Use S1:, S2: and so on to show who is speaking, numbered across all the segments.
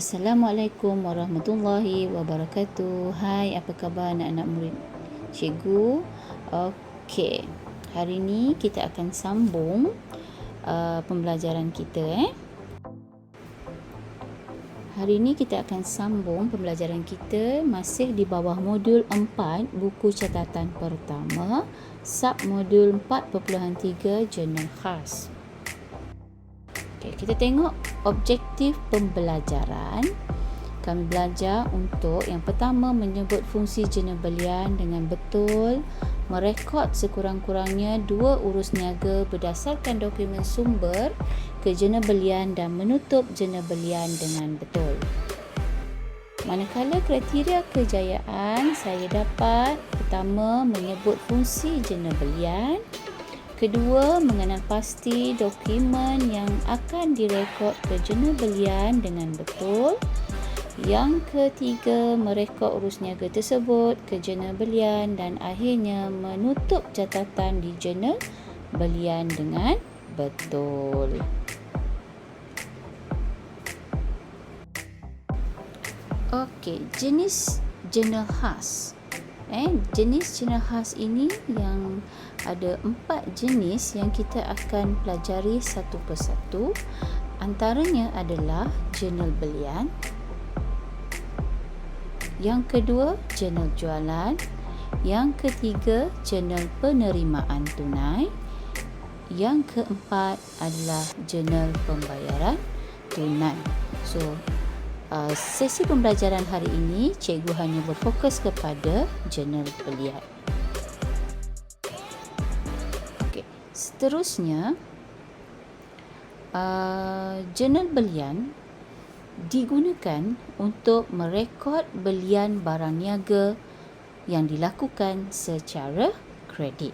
S1: Assalamualaikum warahmatullahi wabarakatuh. Hai, apa khabar anak-anak murid cikgu? Okey, hari ni kita akan sambung pembelajaran kita. Hari ni kita akan sambung pembelajaran kita masih di bawah modul 4, buku catatan pertama, submodul 4.3, jurnal khas. Okay, kita tengok objektif pembelajaran. Kami belajar untuk yang pertama menyebut fungsi jena belian dengan betul, merekod sekurang-kurangnya 2 urus niaga berdasarkan dokumen sumber ke jena belian dan menutup jena belian dengan betul. Manakala kriteria kejayaan saya dapat, pertama menyebut fungsi jena belian, kedua, mengenal pasti dokumen yang akan direkod ke jena belian dengan betul. Yang ketiga, merekod urus niaga tersebut ke jena belian dan akhirnya menutup catatan di jena belian dengan betul. Okey, jenis jurnal khas. Jenis jurnal khas ini yang ada 4 jenis yang kita akan pelajari satu persatu. Antaranya adalah jurnal belian. Yang kedua, jurnal jualan. Yang ketiga, jurnal penerimaan tunai. Yang keempat adalah jurnal pembayaran tunai. So, sesi pembelajaran hari ini, cikgu hanya berfokus kepada jurnal belian. Okey, seterusnya, jurnal belian digunakan untuk merekod belian barang niaga yang dilakukan secara kredit.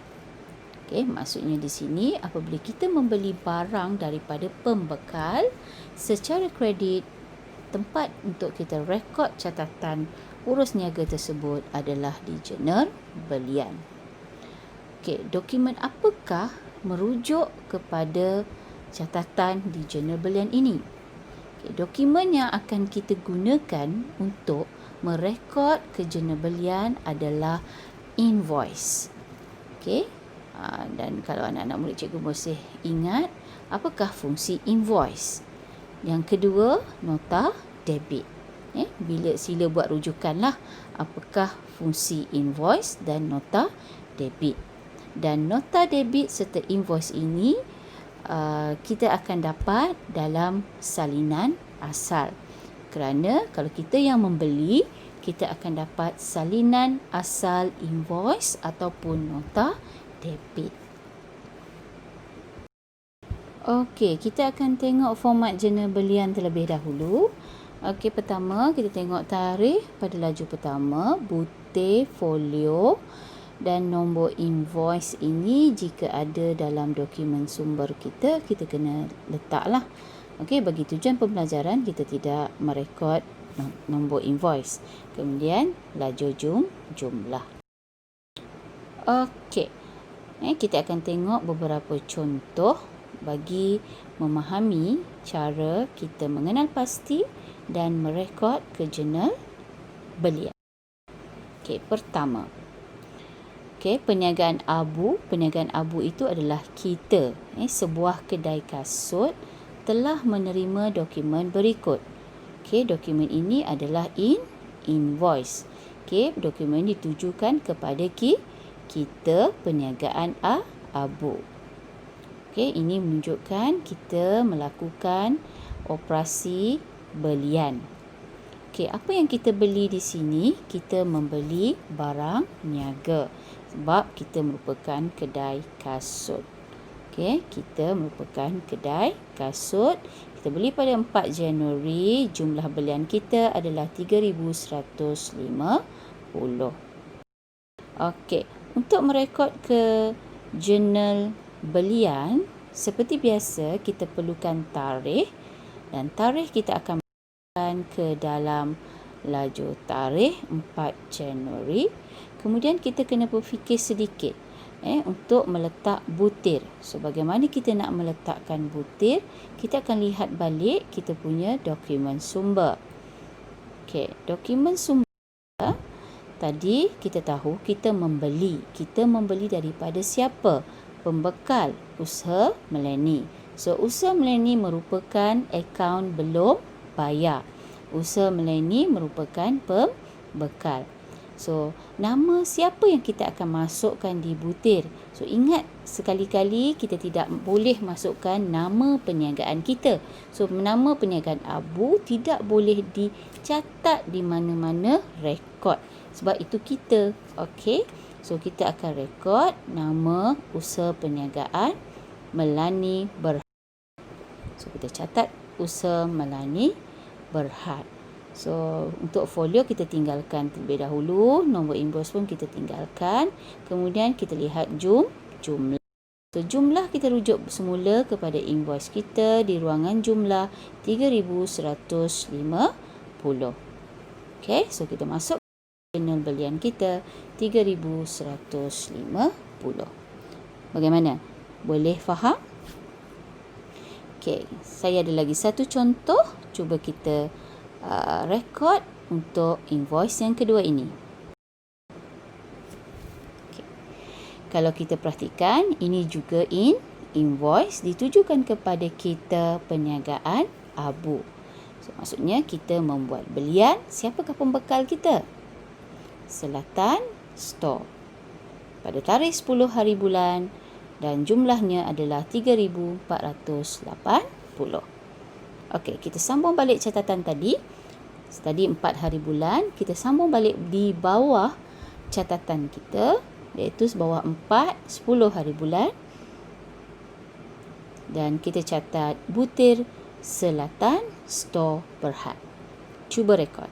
S1: Okey, maksudnya di sini apabila kita membeli barang daripada pembekal secara kredit, tempat untuk kita rekod catatan urus niaga tersebut adalah di jurnal belian. Okey, dokumen apakah merujuk kepada catatan di jurnal belian ini? Okey, dokumen yang akan kita gunakan untuk merekod ke jurnal belian adalah invoice. Okey, dan kalau anak-anak murid cikgu masih ingat, apakah fungsi invoice? Yang kedua, nota debit. Bila sila buat rujukanlah apakah fungsi invoice dan nota debit. Dan nota debit serta invoice ini kita akan dapat dalam salinan asal. Kerana kalau kita yang membeli, kita akan dapat salinan asal invoice ataupun nota debit. Okey, kita akan tengok format jurnal belian terlebih dahulu. Okey, pertama kita tengok tarikh pada laju pertama, butir, folio dan nombor invoice ini jika ada dalam dokumen sumber kita kena letaklah. Okey, bagi tujuan pembelajaran kita tidak merekod nombor invoice. Kemudian laju jumlah. Okey. Kita akan tengok beberapa contoh bagi memahami cara kita mengenal pasti dan merekod ke jurnal belian. Okey, pertama. Okey, perniagaan abu. Perniagaan abu itu adalah kita, sebuah kedai kasut telah menerima dokumen berikut. Okey, dokumen ini adalah invoice. Okey, dokumen ditujukan kepada kita perniagaan abu. Okey, ini menunjukkan kita melakukan operasi belian. Okey, apa yang kita beli di sini? Kita membeli barang niaga sebab kita merupakan kedai kasut. Okey, kita merupakan kedai kasut. Kita beli pada 4 Januari, jumlah belian kita adalah 3,150. Okey, untuk merekod ke jurnal belian, seperti biasa kita perlukan tarikh dan tarikh kita akan masukkan ke dalam laju tarikh 4 Januari. Kemudian kita kena berfikir sedikit untuk meletak butir. So bagaimana kita nak meletakkan butir? Kita akan lihat balik kita punya dokumen sumber. Okey, dokumen sumber tadi kita tahu kita membeli. Kita membeli daripada siapa? Pembekal usaha Melanie. So, usaha Melanie merupakan akaun belum bayar. Usaha Melanie merupakan pembekal. So, nama siapa yang kita akan masukkan di butir? So, ingat sekali-kali kita tidak boleh masukkan nama perniagaan kita. So, nama perniagaan Abu tidak boleh dicatat di mana-mana rekod. Sebab itu kita, okey. So, kita akan rekod nama usaha perniagaan Melanie Berhad. So, kita catat usaha Melanie Berhad. So, untuk folio kita tinggalkan terlebih dahulu. Nombor invoice pun kita tinggalkan. Kemudian kita lihat jumlah. So, jumlah kita rujuk semula kepada invoice kita di ruangan jumlah 3,150. Okey, so kita masuk jurnal belian kita 3,150. Bagaimana? Boleh faham? Okey, saya ada lagi satu contoh. Cuba kita rekod untuk invoice yang kedua ini. Okay. Kalau kita perhatikan, ini juga invoice ditujukan kepada kita perniagaan Abu. So, maksudnya kita membuat belian. Siapakah pembekal kita? Selatan Store. Pada tarikh 10 hari bulan dan jumlahnya adalah 3,480. Okey, kita sambung balik catatan tadi. Tadi 4 hari bulan, kita sambung balik di bawah catatan kita, iaitu bawah 4, 10 hari bulan. Dan kita catat butir Selatan Store Berhad. Cuba rekod.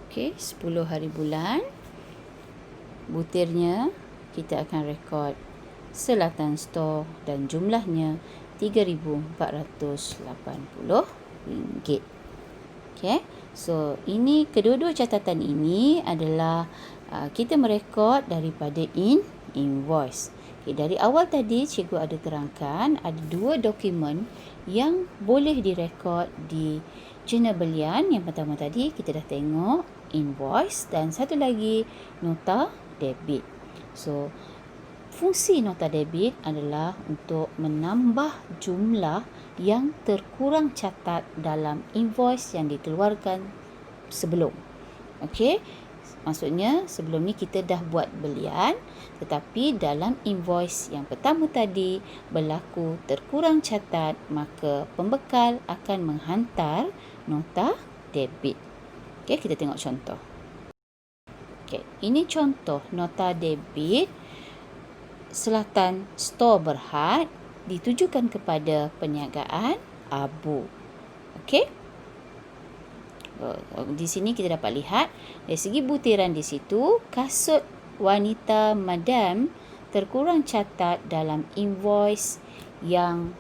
S1: Okey, 10 hari bulan. Butirnya kita akan rekod Selatan Store dan jumlahnya RM3,480. Okey. So, ini kedua-dua catatan ini adalah kita merekod daripada invoice. Okay, dari awal tadi cikgu ada terangkan ada dua dokumen yang boleh direkod di jurnal belian. Yang pertama tadi kita dah tengok invoice dan satu lagi nota debit. So, fungsi nota debit adalah untuk menambah jumlah yang terkurang catat dalam invoice yang dikeluarkan sebelum. Okey, maksudnya sebelum ni kita dah buat belian, tetapi dalam invoice yang pertama tadi berlaku terkurang catat, maka pembekal akan menghantar nota debit. Okey, kita tengok contoh. Okey, ini contoh nota debit Selatan Store Berhad ditujukan kepada perniagaan Abu. Okey. Di sini kita dapat lihat dari segi butiran di situ, kasut wanita madam terkurang catat dalam invoice yang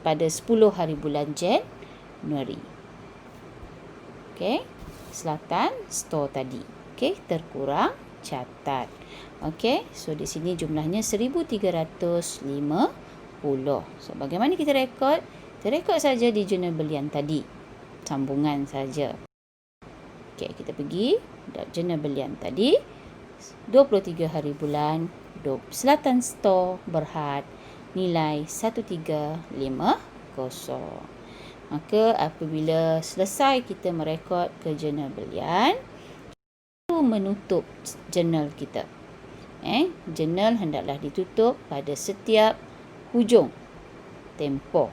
S1: pada 10 hari bulan Januari. Okey. Selatan Store tadi. Okey, terkurang catat. Okey, so di sini jumlahnya 1,350. So, bagaimana kita rekod? Kita rekod saja di jurnal belian tadi. Sambungan saja. Okey, kita pergi jurnal belian tadi. 23 hari bulan, Selatan Store Berhad, nilai 1350. Maka apabila selesai kita merekod ke jurnal belian, menutup jurnal kita. Jurnal hendaklah ditutup pada setiap hujung tempoh.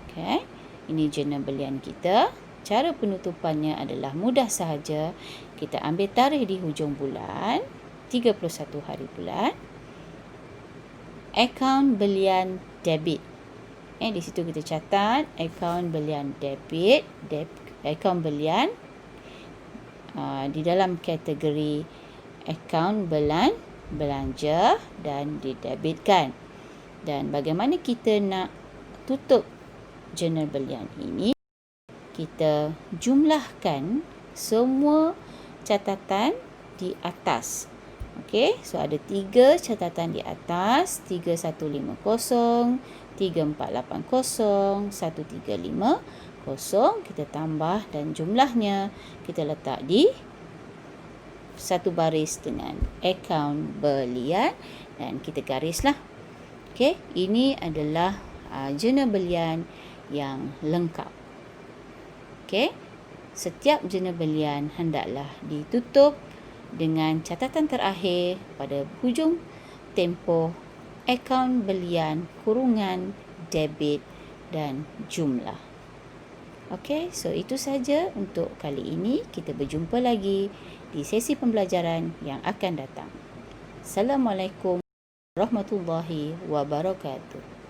S1: Okey, ini jurnal belian kita. Cara penutupannya adalah mudah sahaja. Kita ambil tarikh di hujung bulan, 31 hari bulan. Akaun belian debit. Di situ kita catat akaun belian debit, akaun belian di dalam kategori akaun belanja dan didebitkan. Dan bagaimana kita nak tutup jurnal belian ini? Kita jumlahkan semua catatan di atas. Okey, so ada 3 catatan di atas, 3150, 3480 1350 kita tambah dan jumlahnya kita letak di satu baris dengan akaun belian dan kita garislah. Okey, ini adalah jurnal belian yang lengkap. Okey, setiap jurnal belian hendaklah ditutup dengan catatan terakhir pada hujung tempoh akaun belian kurungan debit dan jumlah. Okey, so itu saja untuk kali ini. Kita berjumpa lagi di sesi pembelajaran yang akan datang. Assalamualaikum warahmatullahi wabarakatuh.